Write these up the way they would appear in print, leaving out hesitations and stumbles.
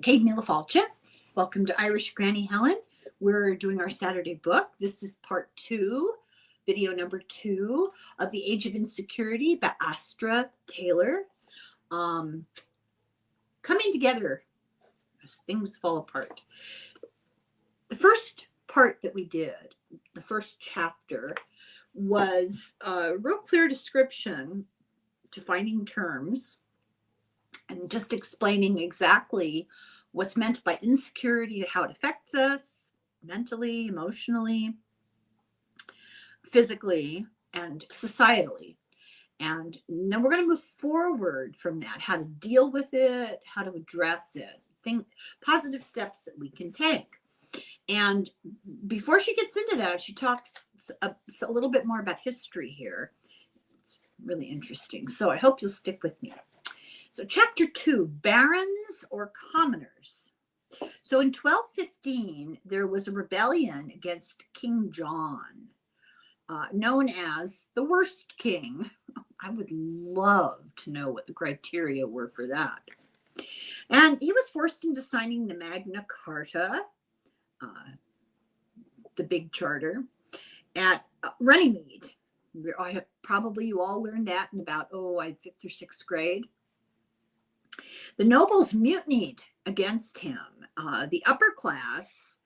Kate Milafalcha. Welcome to Irish Granny Helen. We're doing our Saturday book. This is part 2, video number 2 of The Age of Insecurity by Astra Taylor. Coming together as things fall apart. The first part that we did, the first chapter, was a real clear description, defining terms, and just explaining exactly what's meant by insecurity, how it affects us mentally, emotionally, physically, and societally. And then we're going to move forward from that, how to deal with it, how to address it, positive steps that we can take. And before she gets into that, she talks a little bit more about history here. It's really interesting. So I hope you'll stick with me. So chapter 2, barons or commoners. So in 1215, there was a rebellion against King John, known as the worst king. I would love to know what the criteria were for that. And he was forced into signing the Magna Carta, the big charter, at Runnymede. Probably you all learned that in about, 5th or 6th grade. The nobles mutinied against him. The upper class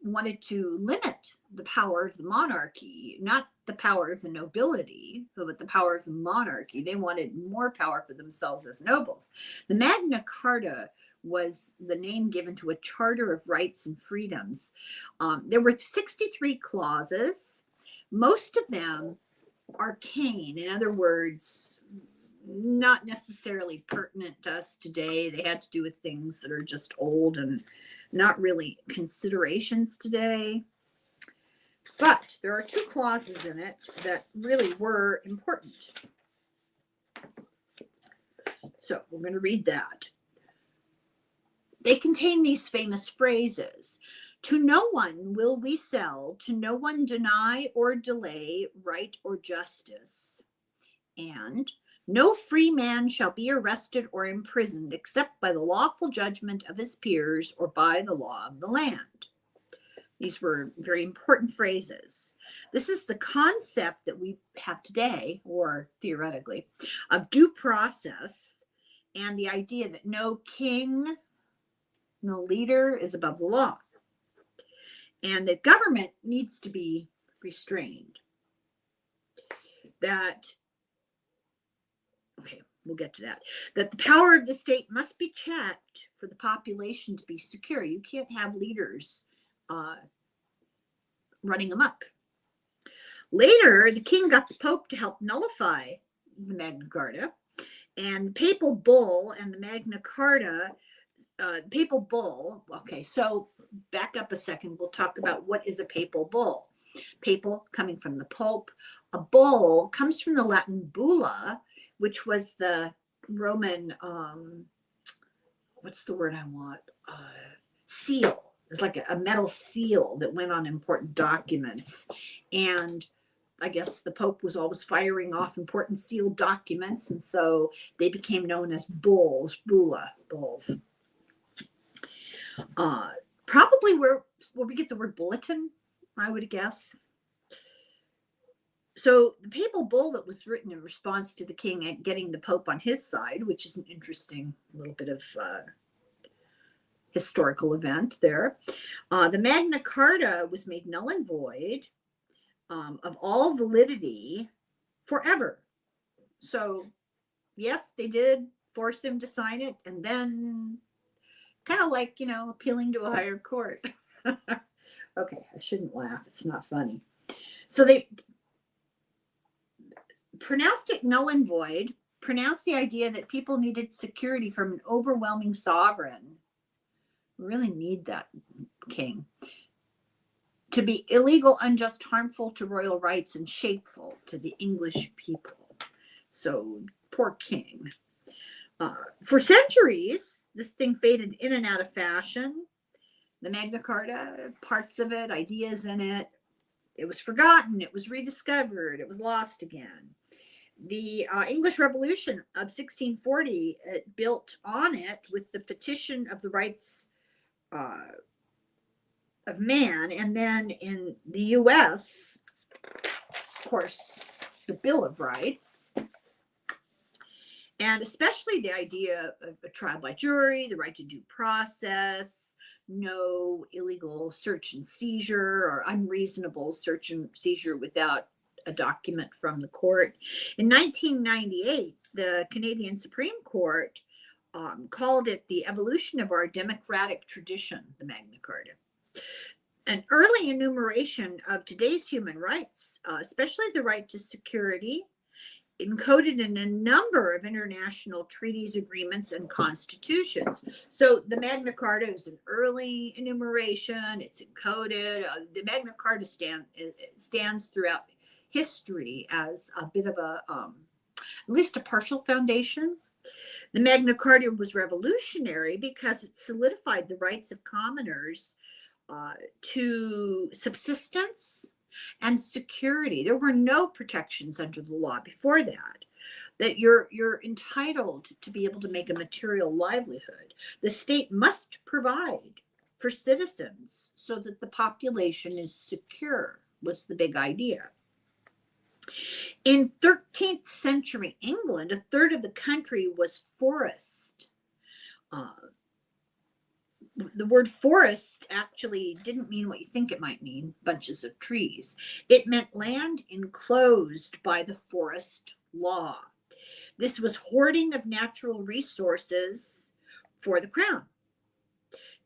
wanted to limit the power of the monarchy, not the power of the nobility, but the power of the monarchy. They wanted more power for themselves as nobles. The Magna Carta was the name given to a charter of rights and freedoms. There were 63 clauses. Most of them arcane. In other words, not necessarily pertinent to us today. They had to do with things that are just old and not really considerations today. But there are 2 clauses in it that really were important. So we're going to read that. They contain these famous phrases. To no one will we sell, to no one deny or delay right or justice. And no free man shall be arrested or imprisoned except by the lawful judgment of his peers or by the law of the land. These were very important phrases. This is the concept that we have today, or theoretically, of due process, and the idea that no king, no leader is above the law, and that government needs to be restrained. We'll get to that. That the power of the state must be checked for the population to be secure. You can't have leaders running amok. Later, the king got the Pope to help nullify the Magna Carta, and the papal bull and the Magna Carta, papal bull. Okay, so back up a second. We'll talk about what is a papal bull. Papal coming from the Pope. A bull comes from the Latin bulla, which was the Roman, what's the word I want? Seal. It's like a metal seal that went on important documents. And I guess the Pope was always firing off important sealed documents. And so they became known as bulls, bulla, bulls. Probably where we get the word bulletin, I would guess. So the papal bull that was written in response to the king getting the Pope on his side, which is an interesting little bit of historical event there. The Magna Carta was made null and void of all validity forever. So yes, they did force him to sign it, and then kind of like, appealing to a higher court. Okay, I shouldn't laugh. It's not funny. So they pronounced it null and void, pronounced the idea that people needed security from an overwhelming sovereign. We really need that king. To be illegal, unjust, harmful to royal rights, and shameful to the English people. So, poor king. For centuries, this thing faded in and out of fashion. The Magna Carta, parts of it, ideas in it, it was forgotten, it was rediscovered, it was lost again. The English Revolution of 1640 built on it with the Petition of the Rights of Man, and then in the U.S., of course, the Bill of Rights, and especially the idea of a trial by jury, the right to due process, no illegal search and seizure or unreasonable search and seizure without a document from the court. In 1998, the Canadian Supreme Court called it the evolution of our democratic tradition, the Magna Carta. An early enumeration of today's human rights, especially the right to security, encoded in a number of international treaties, agreements, and constitutions. So the Magna Carta is an early enumeration. It's encoded. The Magna Carta stands throughout history as a bit of a, at least a partial foundation. The Magna Carta was revolutionary because it solidified the rights of commoners to subsistence and security. There were no protections under the law before that, that you're entitled to be able to make a material livelihood. The state must provide for citizens so that the population is secure, was the big idea. In 13th century England, a third of the country was forest. The word forest actually didn't mean what you think it might mean, bunches of trees. It meant land enclosed by the forest law. This was hoarding of natural resources for the crown.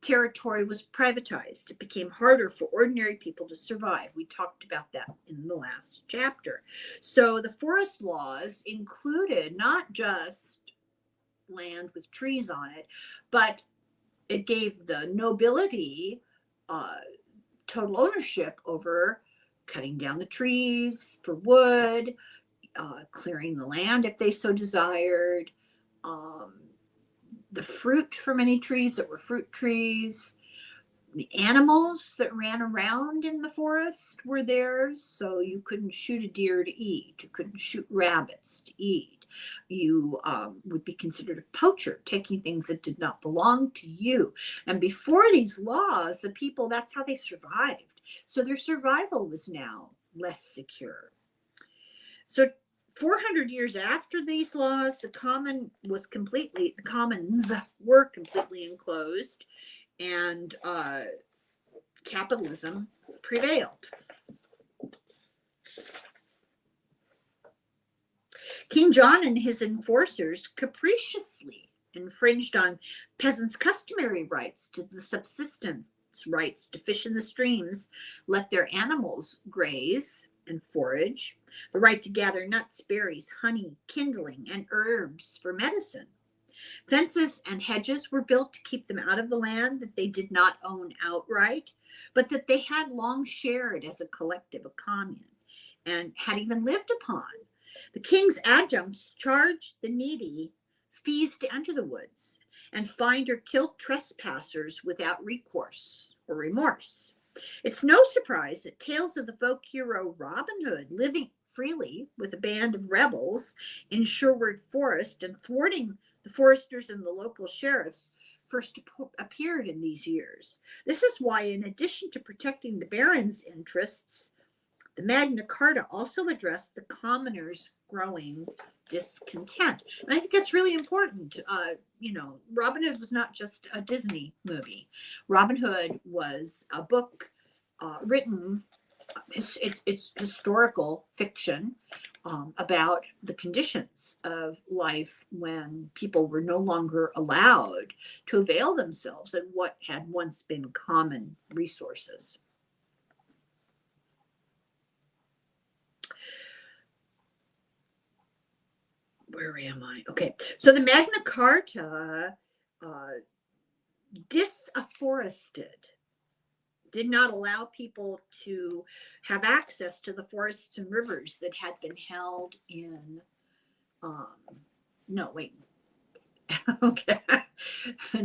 Territory was privatized. It became harder for ordinary people to survive. We talked about that in the last chapter. So the forest laws included not just land with trees on it, but it gave the nobility total ownership over cutting down the trees for wood, clearing the land if they so desired, the fruit from any trees that were fruit trees. The animals that ran around in the forest were theirs, so you couldn't shoot a deer to eat. You couldn't shoot rabbits to eat. You would be considered a poacher, taking things that did not belong to you. And before these laws, the people, that's how they survived. So their survival was now less secure. So 400 years after these laws, the commons were completely enclosed, and capitalism prevailed. King John and his enforcers capriciously infringed on peasants' customary rights to the subsistence rights to fish in the streams, let their animals graze and forage, the right to gather nuts, berries, honey, kindling, and herbs for medicine. Fences and hedges were built to keep them out of the land that they did not own outright, but that they had long shared as a collective, a commune, and had even lived upon. The king's adjuncts charged the needy fees to enter the woods and fined or killed trespassers without recourse or remorse. It's no surprise that tales of the folk hero Robin Hood living freely with a band of rebels in Sherwood Forest and thwarting the foresters and the local sheriffs first appeared in these years. This is why, in addition to protecting the barons' interests, the Magna Carta also addressed the commoners' growing discontent. And I think that's really important. Robin Hood was not just a Disney movie. Robin Hood was a book written, it's historical fiction about the conditions of life when people were no longer allowed to avail themselves of what had once been common resources. Where am I? Okay, so the Magna Carta disafforested, did not allow people to have access to the forests and rivers that had been held in, okay,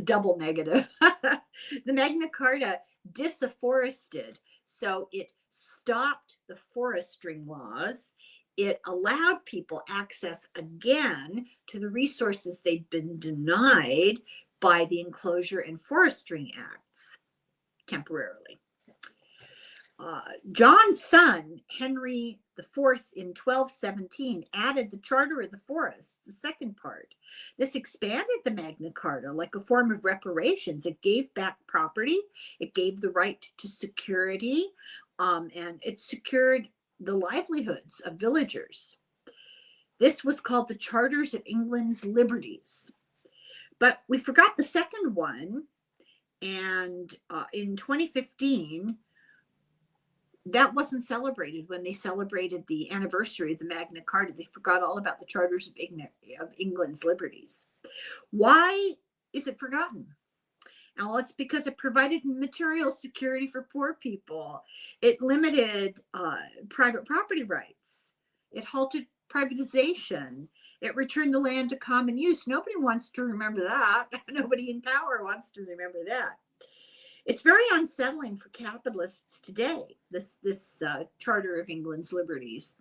double negative. The Magna Carta disafforested, so it stopped the forestry laws it allowed people access again to the resources they'd been denied by the Enclosure and Forestry Acts temporarily. John's son, Henry IV, in 1217, added the Charter of the Forests, the second part. This expanded the Magna Carta like a form of reparations. It gave back property, it gave the right to security, and it secured the livelihoods of villagers. This was called the Charters of England's Liberties. But we forgot the second one, and in 2015, that wasn't celebrated when they celebrated the anniversary of the Magna Carta. They forgot all about the Charters of England's Liberties. Why is it forgotten? Well, it's because it provided material security for poor people. It limited private property rights. It halted privatization. It returned the land to common use. Nobody wants to remember that. Nobody in power wants to remember that. It's very unsettling for capitalists today, this Charter of England's Liberties.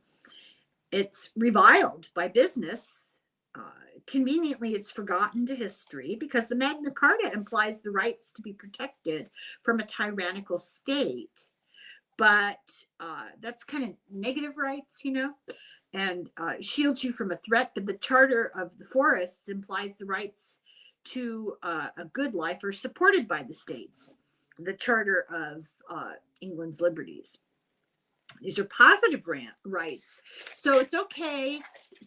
It's reviled by business. Conveniently, it's forgotten to history because the Magna Carta implies the rights to be protected from a tyrannical state. But that's kind of negative rights, and shields you from a threat. But the Charter of the Forests implies the rights to a good life are supported by the states. The Charter of England's Liberties. These are positive rights. So it's okay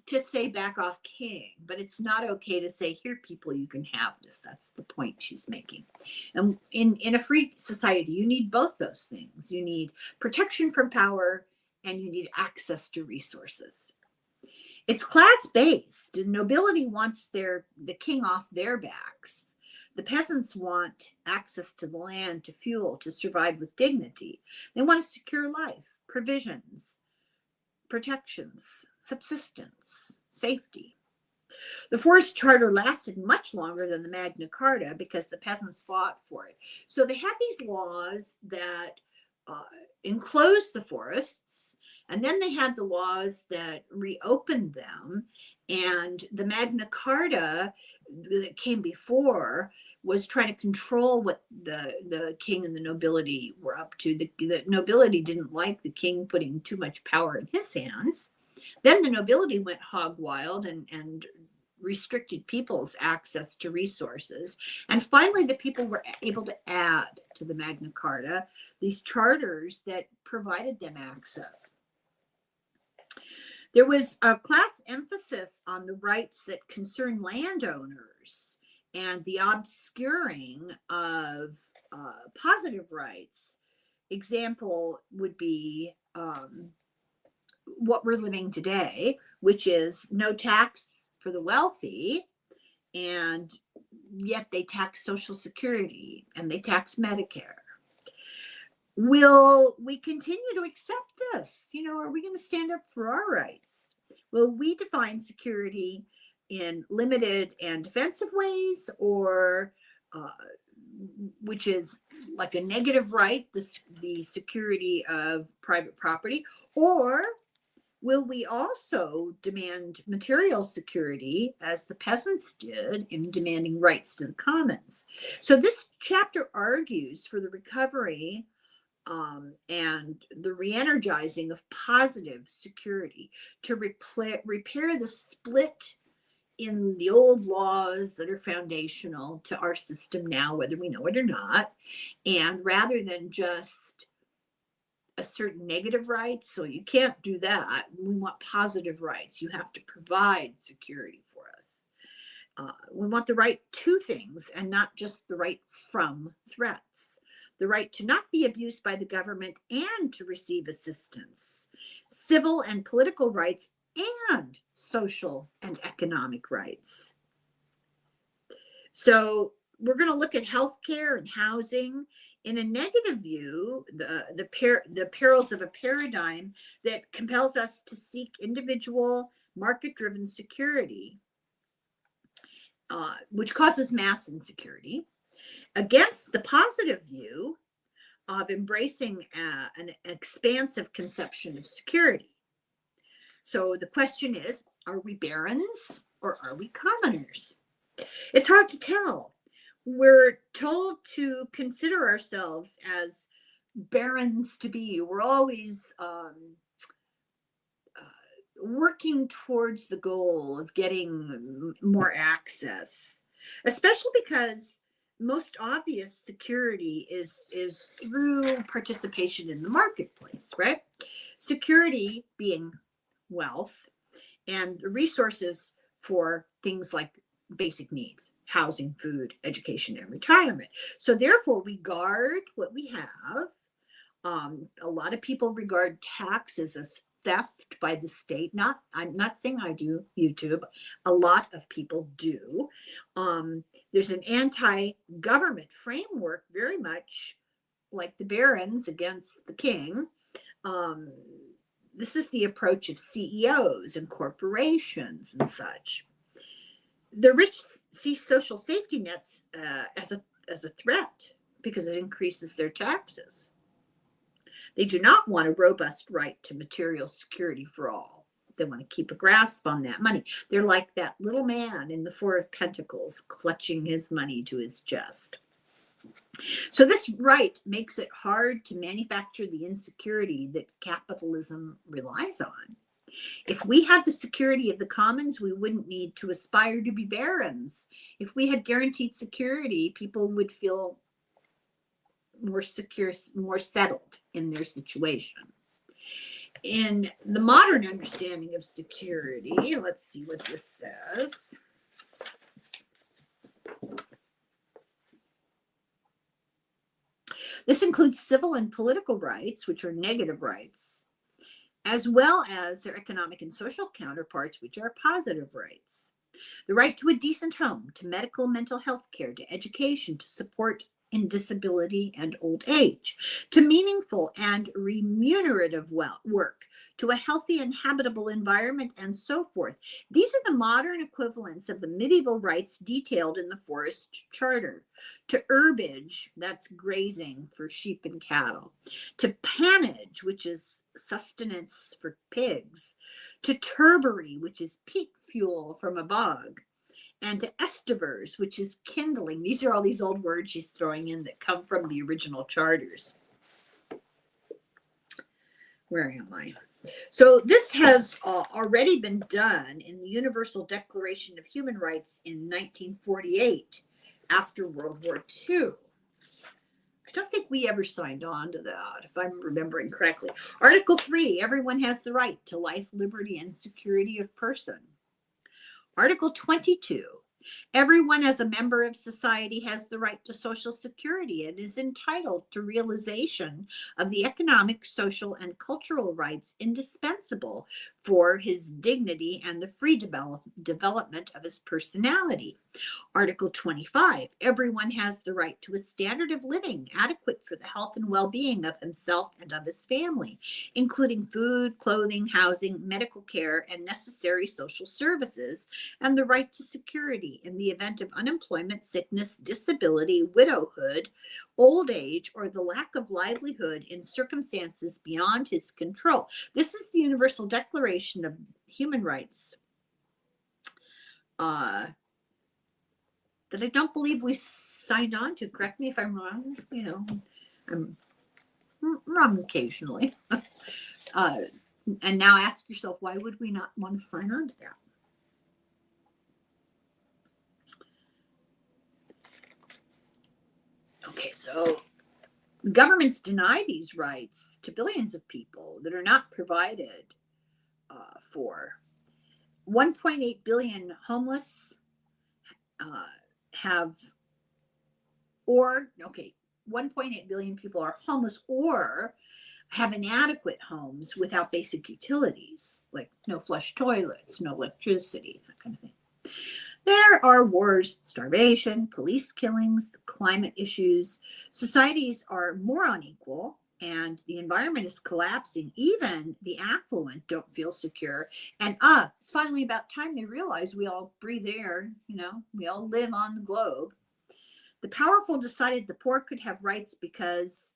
to say back off king, but it's not okay to say, here, people, you can have this. That's the point she's making. And in a free society, you need both those things. You need protection from power and you need access to resources. It's class-based. Nobility wants the king off their backs. The peasants want access to the land, to fuel, to survive with dignity. They want a secure life, provisions, protections, subsistence, safety. The Forest Charter lasted much longer than the Magna Carta because the peasants fought for it. So they had these laws that enclosed the forests, and then they had the laws that reopened them. And the Magna Carta that came before was trying to control what the king and the nobility were up to. The nobility didn't like the king putting too much power in his hands. Then the nobility went hog wild and restricted people's access to resources. And finally, the people were able to add to the Magna Carta these charters that provided them access. There was a class emphasis on the rights that concern landowners and the obscuring of positive rights. Example would be what we're living today, which is no tax for the wealthy, and yet they tax Social Security and they tax Medicare. Will we continue to accept this? Are we going to stand up for our rights? Will we define security in limited and defensive ways, or which is like a negative right, the security of private property? Or will we also demand material security, as the peasants did in demanding rights to the commons? So this chapter argues for the recovery and the re-energizing of positive security to repair the split in the old laws that are foundational to our system now, whether we know it or not. And rather than just assert negative rights, so you can't do that. We want positive rights. You have to provide security for us. We want the right to things and not just the right from threats. The right to not be abused by the government and to receive assistance, civil and political rights, and social and economic rights. So we're going to look at healthcare and housing. In a negative view, the perils of a paradigm that compels us to seek individual market-driven security, which causes mass insecurity, against the positive view of embracing an expansive conception of security. So the question is, are we barons or are we commoners? It's hard to tell. We're told to consider ourselves as barons to be. We're always working towards the goal of getting more access, especially because most obvious security is through participation in the marketplace, right? Security being wealth and resources for things like basic needs, housing, food, education, and retirement. So therefore, we guard what we have. A lot of people regard taxes as theft by the state. I'm not saying I do, YouTube. A lot of people do. There's an anti-government framework, very much like the barons against the king. This is the approach of CEOs and corporations and such. The rich see social safety nets as a threat because it increases their taxes. They do not want a robust right to material security for all. They want to keep a grasp on that money. They're like that little man in the Four of Pentacles clutching his money to his chest. So this right makes it hard to manufacture the insecurity that capitalism relies on. If we had the security of the commons, we wouldn't need to aspire to be barons. If we had guaranteed security, people would feel more secure, more settled in their situation. In the modern understanding of security, let's see what this says. This includes civil and political rights, which are negative rights, as well as their economic and social counterparts, which are positive rights. The right to a decent home, to medical and mental health care, to education, to support in disability and old age, to meaningful and remunerative work, to a healthy and habitable environment, and so forth. These are the modern equivalents of the medieval rights detailed in the Forest Charter. To herbage, that's grazing for sheep and cattle. To pannage, which is sustenance for pigs. To turbary, which is peat fuel from a bog. And to estivers, which is kindling. These are all these old words she's throwing in that come from the original charters. Where am I? So this has already been done in the Universal Declaration of Human Rights in 1948, after World War II. I don't think we ever signed on to that, if I'm remembering correctly. Article 3, everyone has the right to life, liberty, and security of person. Article 22, everyone as a member of society has the right to social security and is entitled to realization of the economic, social, and cultural rights indispensable for his dignity and the free development of his personality. Article 25, everyone has the right to a standard of living adequate for the health and well-being of himself and of his family, including food, clothing, housing, medical care, and necessary social services, and the right to security in the event of unemployment, sickness, disability, widowhood, old age, or the lack of livelihood in circumstances beyond his control. This is the Universal Declaration of Human Rights that I don't believe we signed on to. Correct me if I'm wrong. You know, I'm wrong occasionally. And now ask yourself, why would we not want to sign on to that? Okay, so governments deny these rights to billions of people that are not provided for. 1.8 billion homeless have, or, okay, 1.8 billion people are homeless or have inadequate homes without basic utilities, like no flush toilets, no electricity, that kind of thing. There are wars, starvation, police killings, climate issues. Societies are more unequal and the environment is collapsing. Even the affluent don't feel secure. And it's finally about time they realize we all breathe air, you know, we all live on the globe. The powerful decided the poor could have rights because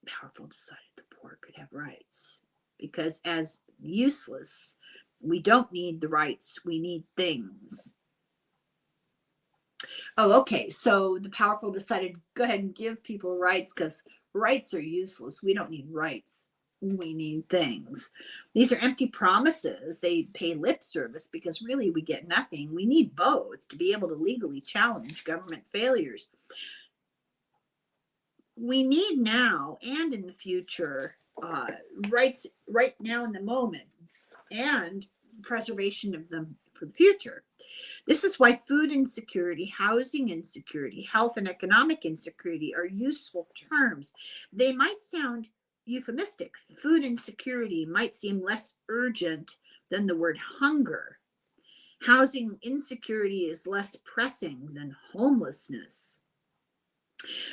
powerful decided the poor could have rights, because as useless, we don't need the rights, we need things. Oh, okay. So the powerful decided, go ahead and give people rights because rights are useless. We don't need rights. We need things. These are empty promises. They pay lip service because really we get nothing. We need both to be able to legally challenge government failures. We need now and in the future rights right now in the moment, and preservation of them for the future. This is why food insecurity, housing insecurity, health and economic insecurity are useful terms. They might sound euphemistic. Food insecurity might seem less urgent than the word hunger. Housing insecurity is less pressing than homelessness.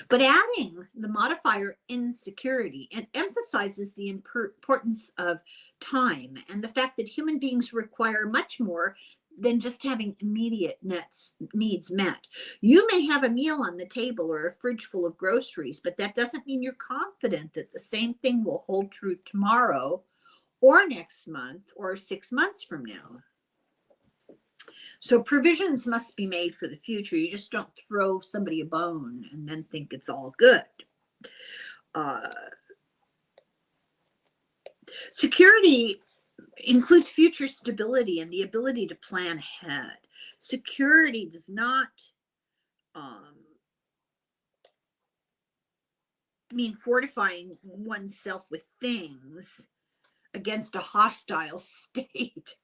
But adding the modifier insecurity, it emphasizes the importance of time and the fact that human beings require much more than just having immediate needs met. You may have a meal on the table or a fridge full of groceries, but that doesn't mean you're confident that the same thing will hold true tomorrow or next month or 6 months from now. So provisions must be made for the future. You just don't throw somebody a bone and then think it's all good. Security includes future stability and the ability to plan ahead. Security does not mean fortifying oneself with things against a hostile state.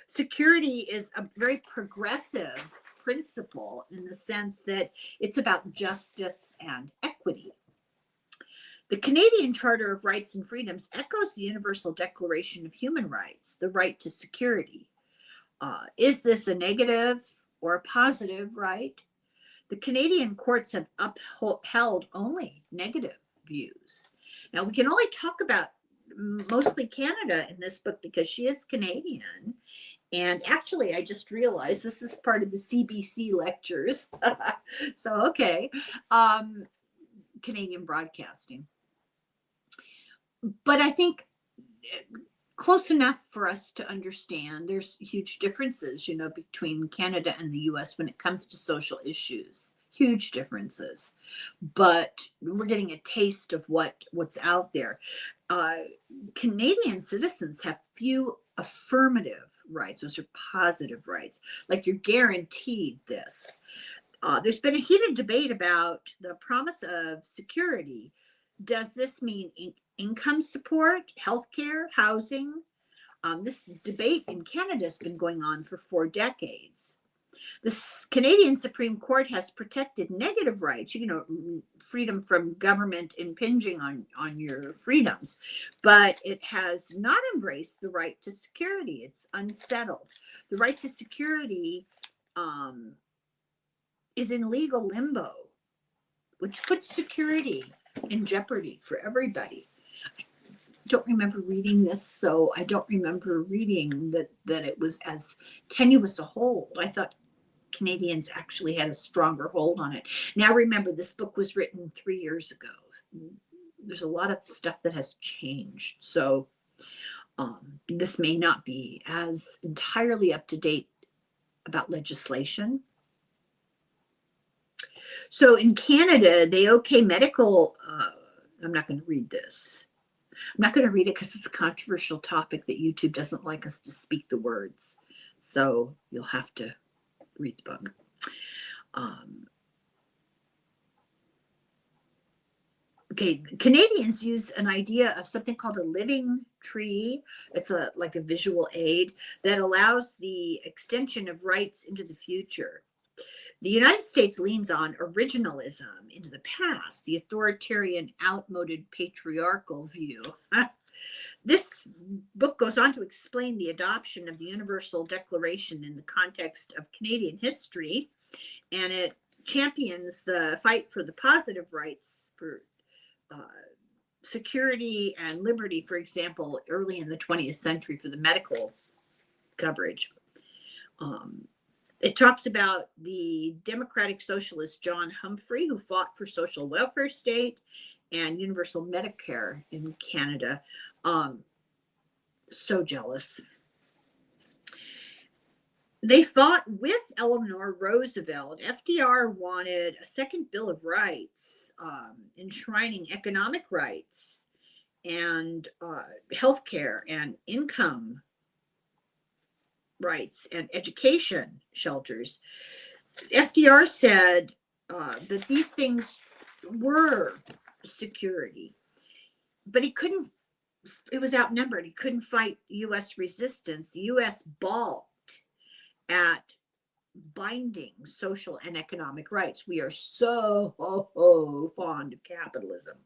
Security is a very progressive principle in the sense that it's about justice and equity. The Canadian Charter of Rights and Freedoms echoes the Universal Declaration of Human Rights, the right to security. Is this a negative or a positive right? The Canadian courts have upheld only negative views. Now, we can only talk about mostly Canada in this book because she is Canadian. And actually, I just realized this is part of the CBC lectures. So, okay. Canadian broadcasting. But I think close enough for us to understand there's huge differences, you know, between Canada and the US when it comes to social issues. Huge differences. But we're getting a taste of what's out there. Canadian citizens have few affirmative rights. Those are positive rights. Like you're guaranteed this. There's been a heated debate about the promise of security. Does this mean income support, healthcare, housing? This debate in Canada has been going on for 4 decades. The Canadian Supreme Court has protected negative rights, you know, freedom from government impinging on your freedoms, but it has not embraced the right to security. It's unsettled. The right to security is in legal limbo, which puts security in jeopardy for everybody. I don't remember reading this, so I don't remember reading that it was as tenuous a hold. I thought Canadians actually had a stronger hold on it. Now remember, this book was written 3 years ago. There's a lot of stuff that has changed. So this may not be as entirely up to date about legislation. So in Canada, they okay medical, I'm not going to read this. I'm not going to read it because it's a controversial topic that YouTube doesn't like us to speak the words. So you'll have to read the book. Okay, Canadians use an idea of something called a living tree. It's like a visual aid that allows the extension of rights into the future. The United States leans on originalism into the past, the authoritarian, outmoded, patriarchal view. This book goes on to explain the adoption of the Universal Declaration in the context of Canadian history, and it champions the fight for the positive rights for security and liberty, for example, early in the 20th century for the medical coverage. It talks about the democratic socialist John Humphrey, who fought for social welfare state, and universal Medicare in Canada. So jealous. They fought with Eleanor Roosevelt. FDR wanted a second Bill of Rights, enshrining economic rights and healthcare and income rights and education shelters. FDR said that these things were security, but he couldn't, it was outnumbered. He couldn't fight U.S. resistance. The U.S. balked at binding social and economic rights. We are so fond of capitalism.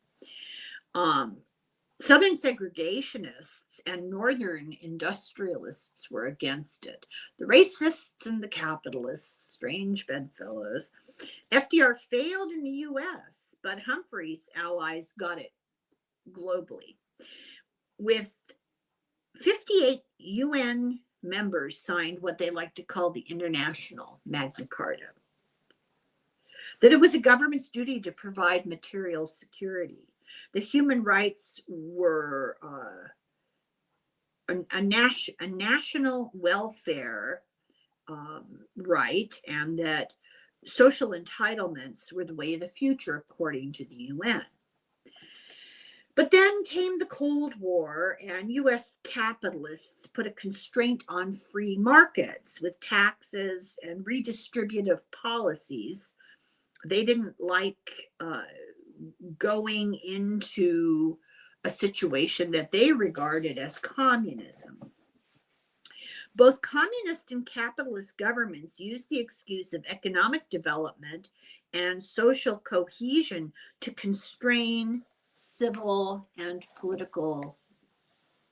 Southern segregationists and Northern industrialists were against it. The racists and the capitalists, strange bedfellows. FDR failed in the US, but Humphrey's allies got it globally. With 58 UN members signed what they like to call the International Magna Carta, that it was a government's duty to provide material security. The human rights were a national welfare right, and that social entitlements were the way of the future, according to the UN. But then came the Cold War, and U.S. capitalists put a constraint on free markets with taxes and redistributive policies. They didn't like going into a situation that they regarded as communism. Both communist and capitalist governments used the excuse of economic development and social cohesion to constrain civil and political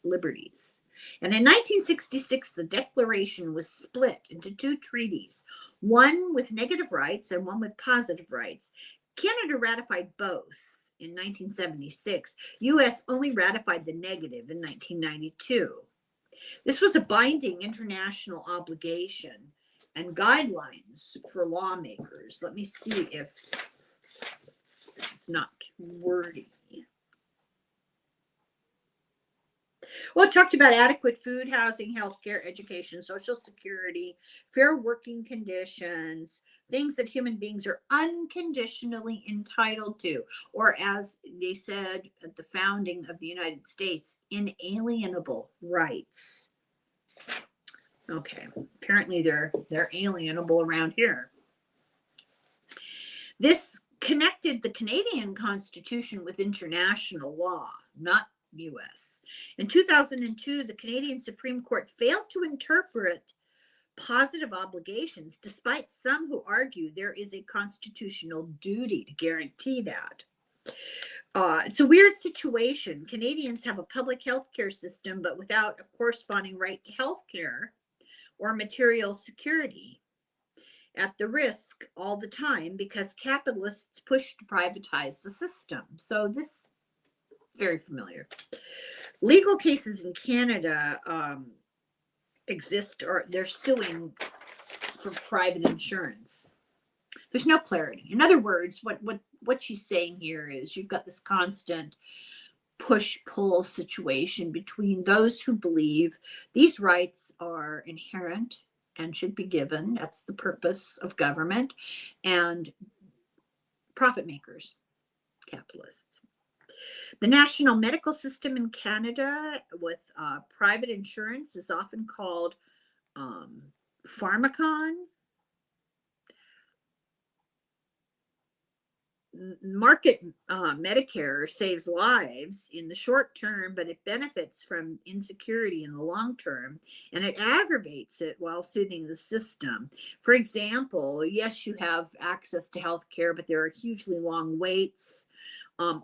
liberties. And in 1966, the Declaration was split into two treaties, one with negative rights and one with positive rights. Canada ratified both in 1976. U.S. only ratified the negative in 1992. This was a binding international obligation and guidelines for lawmakers. Let me see if this is not too wordy. Well, it talked about adequate food, housing, healthcare, education, social security, fair working conditions, things that human beings are unconditionally entitled to, or as they said at the founding of the United States, inalienable rights. Okay, apparently they're alienable around here. This connected the Canadian Constitution with international law, not U.S. In 2002, the Canadian Supreme Court failed to interpret positive obligations, despite some who argue there is a constitutional duty to guarantee that. It's a weird situation. Canadians have a public health care system, but without a corresponding right to health care or material security, at the risk all the time because capitalists push to privatize the system. So this very familiar. Legal cases in Canada exist, or they're suing for private insurance. There's no clarity. In other words, what she's saying here is you've got this constant push-pull situation between those who believe these rights are inherent and should be given, that's the purpose of government, and profit makers, capitalists. The national medical system in Canada with private insurance is often called pharmacon. Market Medicare saves lives in the short term, but it benefits from insecurity in the long term, and it aggravates it while soothing the system. For example, yes, you have access to health care, but there are hugely long waits,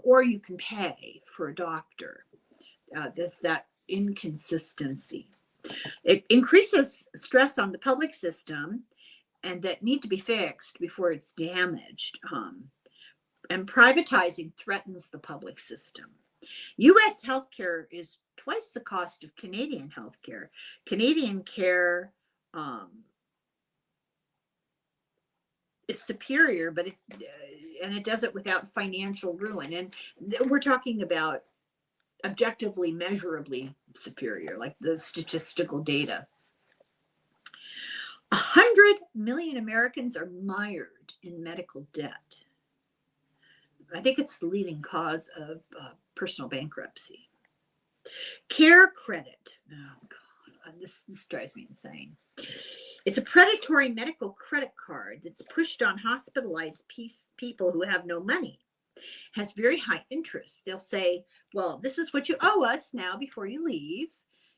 or you can pay for a doctor. There's that inconsistency. It increases stress on the public system, and that need to be fixed before it's damaged. And privatizing threatens the public system. U.S. healthcare is twice the cost of Canadian healthcare. Canadian care is superior, but it does it without financial ruin. And we're talking about objectively, measurably superior, like the statistical data. 100 million Americans are mired in medical debt. I think it's the leading cause of personal bankruptcy. Care credit. Oh, God, this drives me insane. It's a predatory medical credit card that's pushed on hospitalized people who have no money. Has very high interest. They'll say, well, this is what you owe us now before you leave.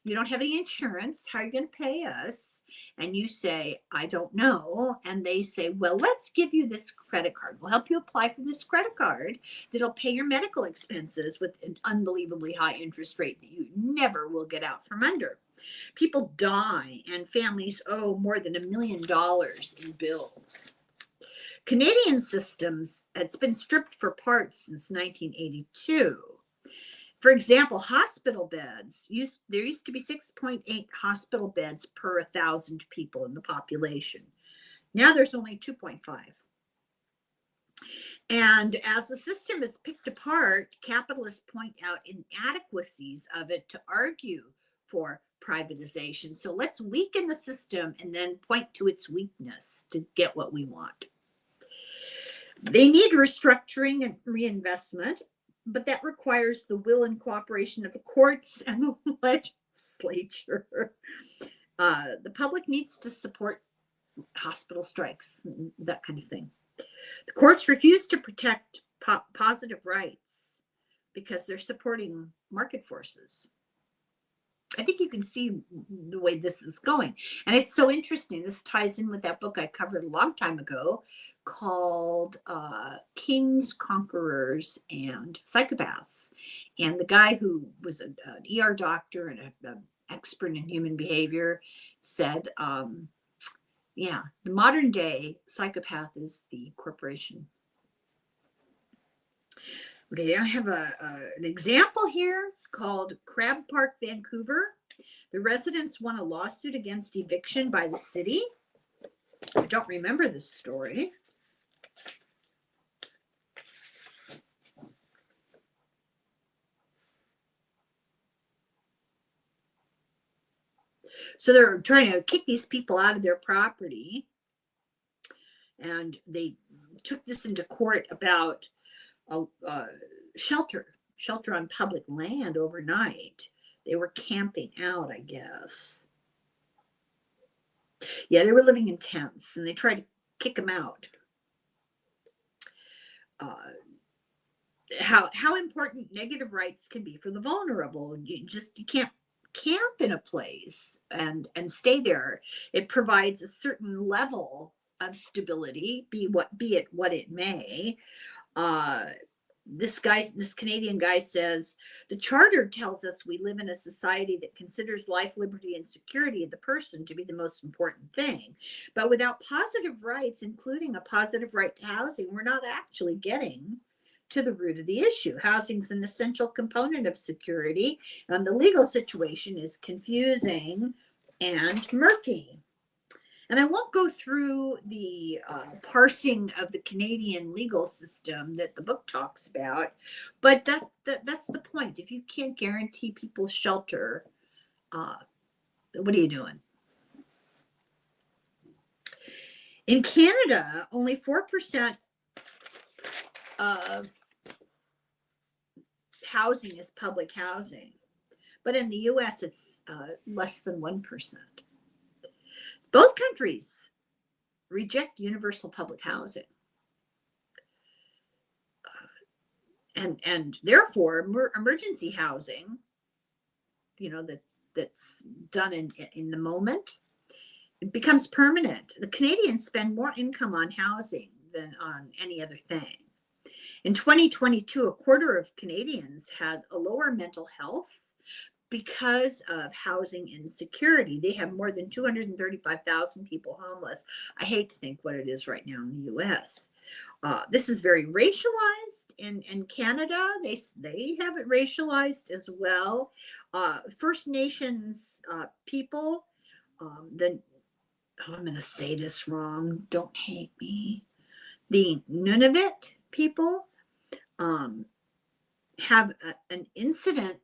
You don't have any insurance. How are you going to pay us? And you say, I don't know. And they say, well, let's give you this credit card. We'll help you apply for this credit card that'll pay your medical expenses with an unbelievably high interest rate that you never will get out from under. People die and families owe more than $1 million in bills. Canadian systems, it's been stripped for parts since 1982. For example, hospital beds, there used to be 6.8 hospital beds per 1,000 people in the population. Now there's only 2.5. And as the system is picked apart, capitalists point out inadequacies of it to argue for privatization. So let's weaken the system and then point to its weakness to get what we want. They need restructuring and reinvestment, but that requires the will and cooperation of the courts and the legislature. The public needs to support hospital strikes and that kind of thing. The courts refuse to protect positive rights because they're supporting market forces. I think you can see the way this is going. And it's so interesting. This ties in with that book I covered a long time ago called Kings, Conquerors, and Psychopaths. And the guy who was an ER doctor and an expert in human behavior said, yeah, the modern day psychopath is the corporation. Okay, I have an example here called Crab Park, Vancouver. The residents won a lawsuit against eviction by the city. I don't remember this story. So they're trying to kick these people out of their property. And they took this into court about shelter on public land overnight. They were camping out, I guess. Yeah, they were living in tents, and they tried to kick them out. How important negative rights can be for the vulnerable. You can't camp in a place and stay there. It provides a certain level of stability, be it what it may. This Canadian guy says, the charter tells us we live in a society that considers life, liberty, and security of the person to be the most important thing. But without positive rights, including a positive right to housing, we're not actually getting to the root of the issue. Housing is an essential component of security, and the legal situation is confusing and murky. And I won't go through the parsing of the Canadian legal system that the book talks about, but that's the point. If you can't guarantee people shelter, what are you doing? In Canada, only 4% of housing is public housing, but in the US, it's less than 1%. Both countries reject universal public housing. And therefore, emergency housing, that's done in the moment, it becomes permanent. The Canadians spend more income on housing than on any other thing. In 2022, a quarter of Canadians had a lower mental health because of housing insecurity. They have more than 235,000 people homeless. I hate to think what it is right now in the US. This is very racialized in Canada. They have it racialized as well. First Nations people, I'm going to say this wrong. Don't hate me. The Nunavut people have an incidence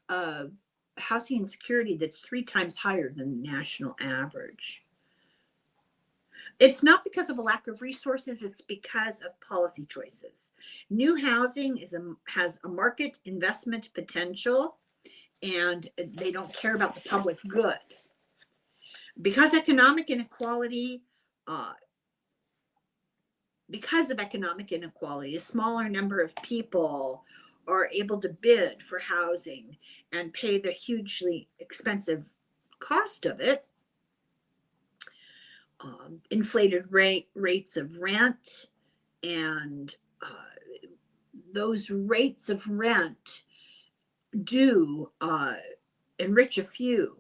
of housing insecurity that's 3 times higher than the national average. It's not because of a lack of resources, it's because of policy choices. New housing has a market investment potential, and they don't care about the public good. Because of economic inequality, a smaller number of people are able to bid for housing and pay the hugely expensive cost of it. Inflated rates of rent, and those rates of rent do enrich a few,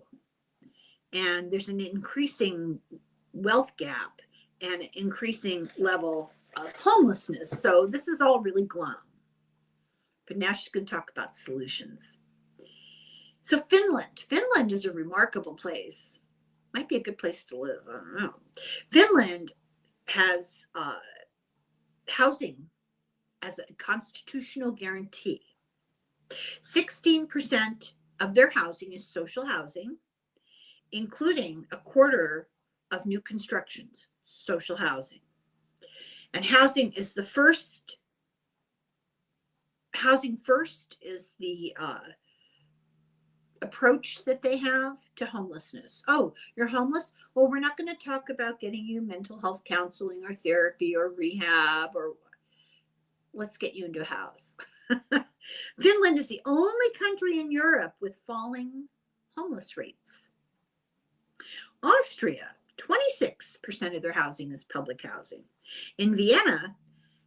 and there's an increasing wealth gap and an increasing level of homelessness. So this is all really glum. But now she's going to talk about solutions. So Finland is a remarkable place. Might be a good place to live. I don't know. Finland has housing as a constitutional guarantee. 16% of their housing is social housing, including a quarter of new constructions, social housing. And housing first is the approach that they have to homelessness. Oh, you're homeless? Well, we're not going to talk about getting you mental health counseling or therapy or rehab, or let's get you into a house. Finland is the only country in Europe with falling homeless rates. Austria, 26% of their housing is public housing. In Vienna,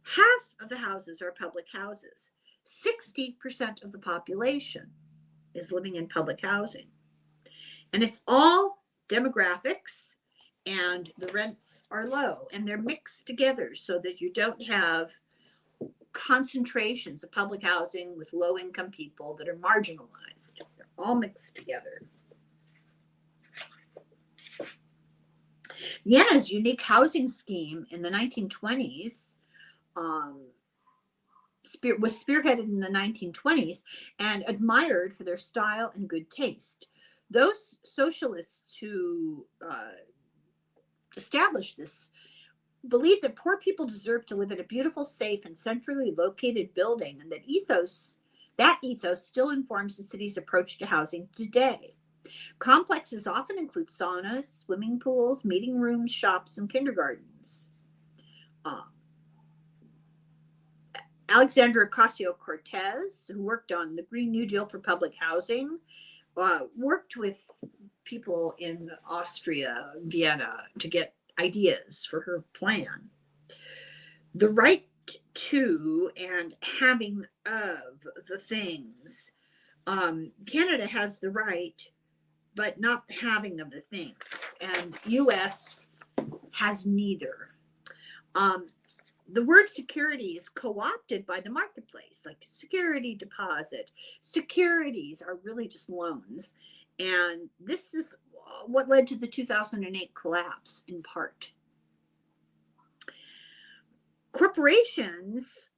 half of the houses are public houses. 60% of the population is living in public housing. And it's all demographics, and the rents are low, and they're mixed together so that you don't have concentrations of public housing with low-income people that are marginalized. They're all mixed together. Vienna's unique housing scheme in the 1920s was spearheaded in the 1920s and admired for their style and good taste. Those socialists who established this believed that poor people deserve to live in a beautiful, safe, and centrally located building, and that ethos still informs the city's approach to housing today. Complexes often include saunas, swimming pools, meeting rooms, shops, and kindergartens. Alexandra Ocasio-Cortez, who worked on the Green New Deal for public housing, worked with people in Austria, Vienna, to get ideas for her plan. The right to and having of the things. Canada has the right, but not having of the things, and U.S. has neither. The word security is co-opted by the marketplace, like security deposit. Securities are really just loans, and this is what led to the 2008 collapse in part. Corporations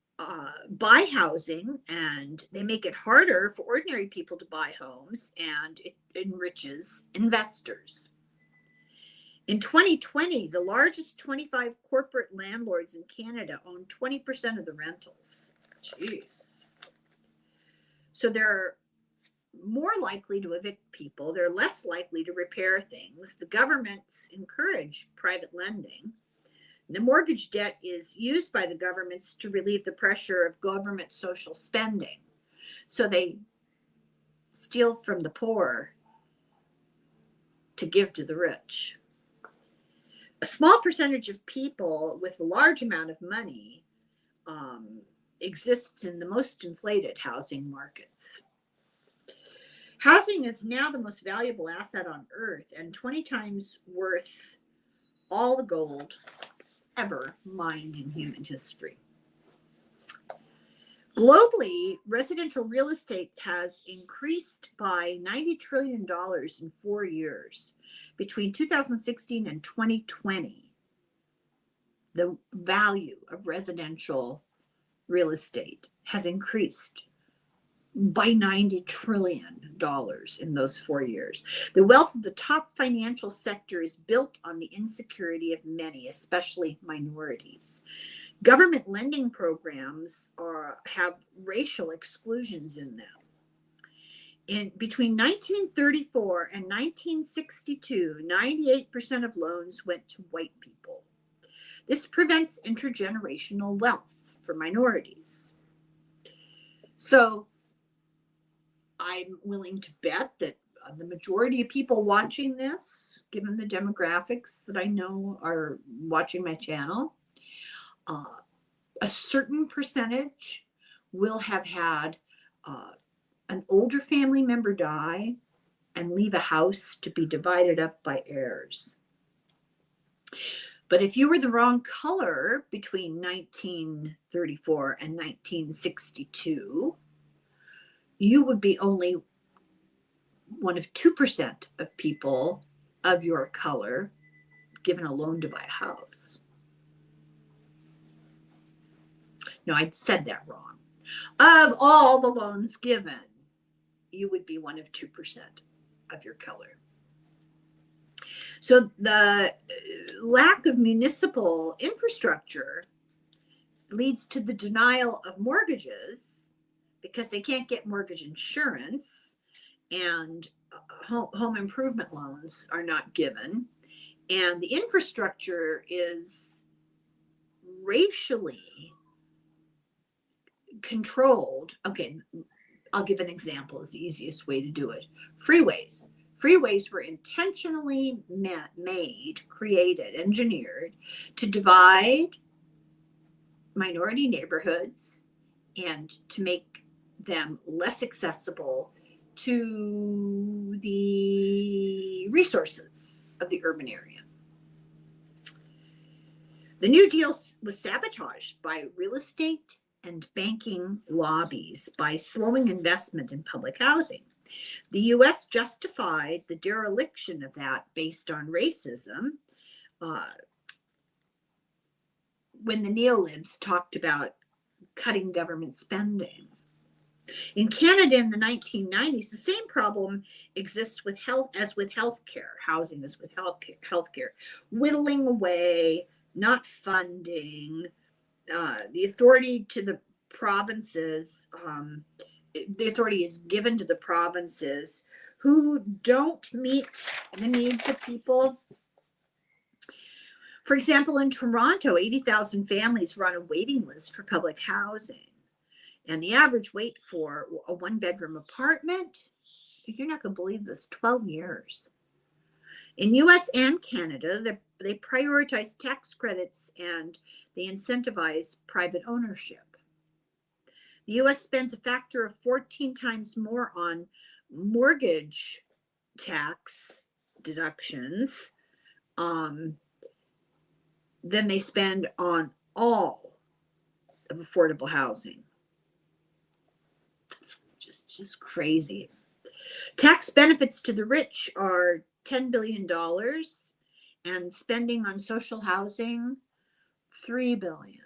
buy housing, and they make it harder for ordinary people to buy homes, and it enriches investors. In 2020, the largest 25 corporate landlords in Canada own 20% of the rentals. Jeez. So they're more likely to evict people. They're less likely to repair things. The governments encourage private lending. The mortgage debt is used by the governments to relieve the pressure of government social spending. So they steal from the poor to give to the rich. A small percentage of people with a large amount of money exists in the most inflated housing markets. Housing is now the most valuable asset on earth, and 20 times worth all the gold ever mined in human history. Globally, residential real estate has increased by $90 trillion in 4 years, between 2016 and 2020. the value of residential real estate has increased by $90 trillion in those 4 years. The wealth of the top financial sector is built on the insecurity of many, especially minorities. Government lending programs have racial exclusions in them. Between 1934 and 1962, 98% of loans went to white people. This prevents intergenerational wealth for minorities. So I'm willing to bet that the majority of people watching this, given the demographics that I know are watching my channel, a certain percentage will have had an older family member die and leave a house to be divided up by heirs. But if you were the wrong color between 1934 and 1962, you would be only one of 2% of people of your color given a loan to buy a house. No, I said that wrong. Of all the loans given, you would be one of 2% of your color. So the lack of municipal infrastructure leads to the denial of mortgages because they can't get mortgage insurance, and home improvement loans are not given. And the infrastructure is racially controlled. Okay, I'll give an example. It's the easiest way to do it. Freeways. Freeways were intentionally made, created, engineered to divide minority neighborhoods and to make them less accessible to the resources of the urban area. The New Deal was sabotaged by real estate and banking lobbies by slowing investment in public housing. The U.S. justified the dereliction of that based on racism when the neolibs talked about cutting government spending. In Canada in the 1990s, the same problem exists with healthcare, housing as with healthcare, whittling away, not funding, the authority to the provinces. The authority is given to the provinces who don't meet the needs of people. For example, in Toronto, 80,000 families were on a waiting list for public housing. And the average wait for a one-bedroom apartment, you're not going to believe this, 12 years. In US and Canada, they prioritize tax credits and they incentivize private ownership. The US spends a factor of 14 times more on mortgage tax deductions than they spend on all of affordable housing. It's just crazy. Tax benefits to the rich are $10 billion and spending on social housing, $3 billion.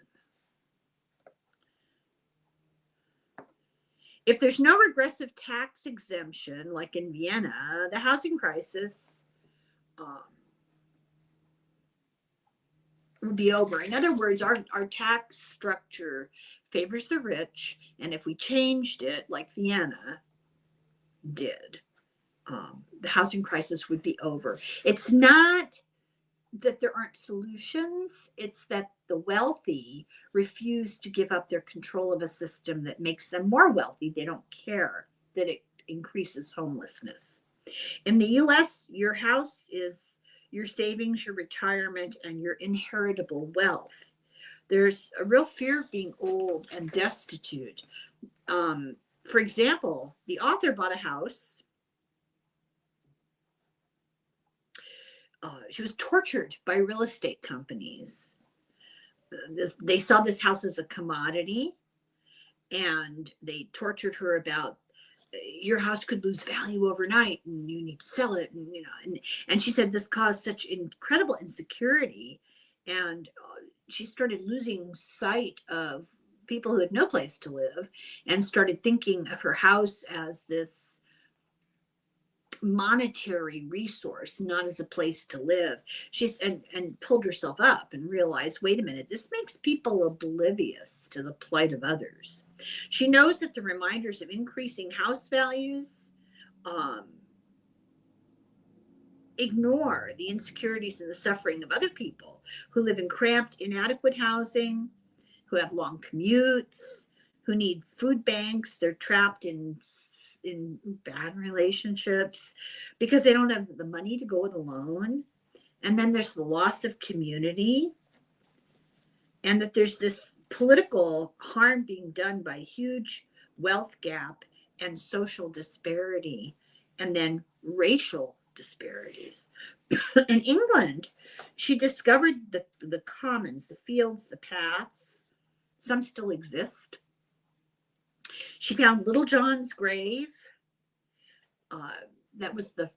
If there's no regressive tax exemption, like in Vienna, the housing crisis would be over. In other words, our tax structure favors the rich, and if we changed it like Vienna did, the housing crisis would be over. It's not that there aren't solutions, it's that the wealthy refuse to give up their control of a system that makes them more wealthy. They don't care that it increases homelessness. In the US, your house is your savings, your retirement, and your inheritable wealth. There's a real fear of being old and destitute. For example, the author bought a house. She was tortured by real estate companies. They saw this house as a commodity, and they tortured her about your house could lose value overnight, and you need to sell it, and she said this caused such incredible insecurity, and she started losing sight of people who had no place to live and started thinking of her house as this monetary resource, not as a place to live. And pulled herself up and realized, wait a minute, this makes people oblivious to the plight of others. She knows that the reminders of increasing house values ignore the insecurities and the suffering of other people who live in cramped, inadequate housing, who have long commutes, who need food banks. They're trapped in bad relationships because they don't have the money to go it alone. And then there's the loss of community, and that there's this political harm being done by huge wealth gap and social disparity, and then racial disparities. In England, she discovered the commons, the fields, the paths. Some still exist. She found Little John's grave. That was the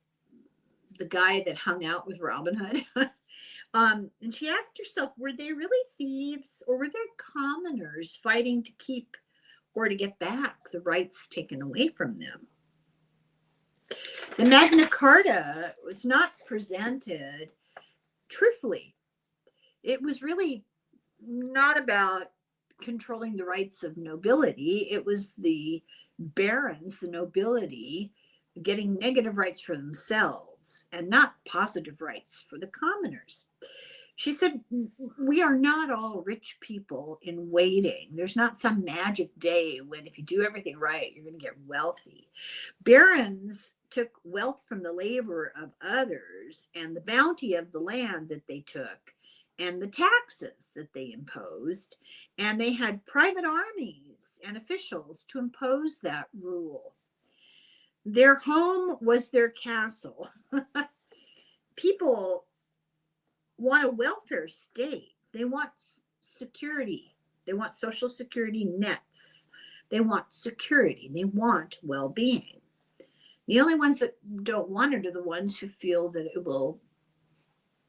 guy that hung out with Robin Hood. And she asked herself, were they really thieves, or were they commoners fighting to keep or to get back the rights taken away from them? The Magna Carta was not presented truthfully. It was really not about controlling the rights of nobility. It was the barons, the nobility, getting negative rights for themselves and not positive rights for the commoners. She said, we are not all rich people in waiting. There's not some magic day when if you do everything right, you're going to get wealthy. Barons took wealth from the labor of others and the bounty of the land that they took and the taxes that they imposed. And they had private armies and officials to impose that rule. Their home was their castle. People want a welfare state. They want security. They want social security nets. They want security. They want well-being. The only ones that don't want it are the ones who feel that it will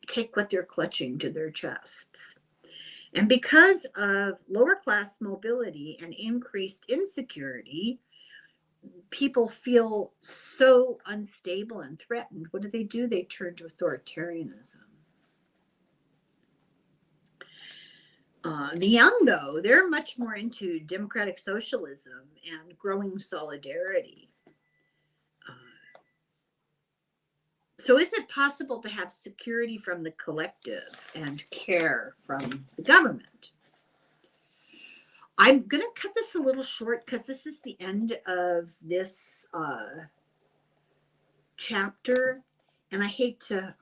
take what they're clutching to their chests. And because of lower class mobility and increased insecurity, people feel so unstable and threatened. What do? They turn to authoritarianism. The young, though, they're much more into democratic socialism and growing solidarity. So is it possible to have security from the collective and care from the government? I'm going to cut this a little short because this is the end of this chapter, and I hate to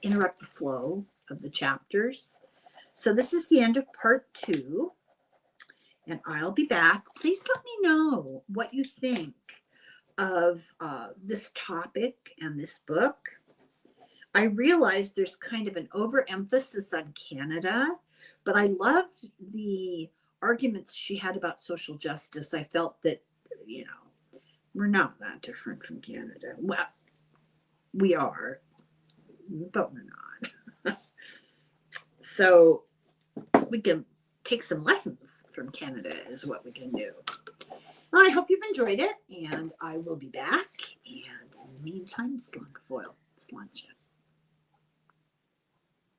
interrupt the flow of the chapters. So this is the end of part 2, and I'll be back. Please let me know what you think of this topic and this book. I realize there's kind of an overemphasis on Canada, but I loved the arguments she had about social justice. I felt that, you know, we're not that different from Canada. Well, we are, but we're not. So we can take some lessons from Canada is what we can do. Well, I hope you've enjoyed it, and I will be back. And in the meantime, slunk foil, slunch it.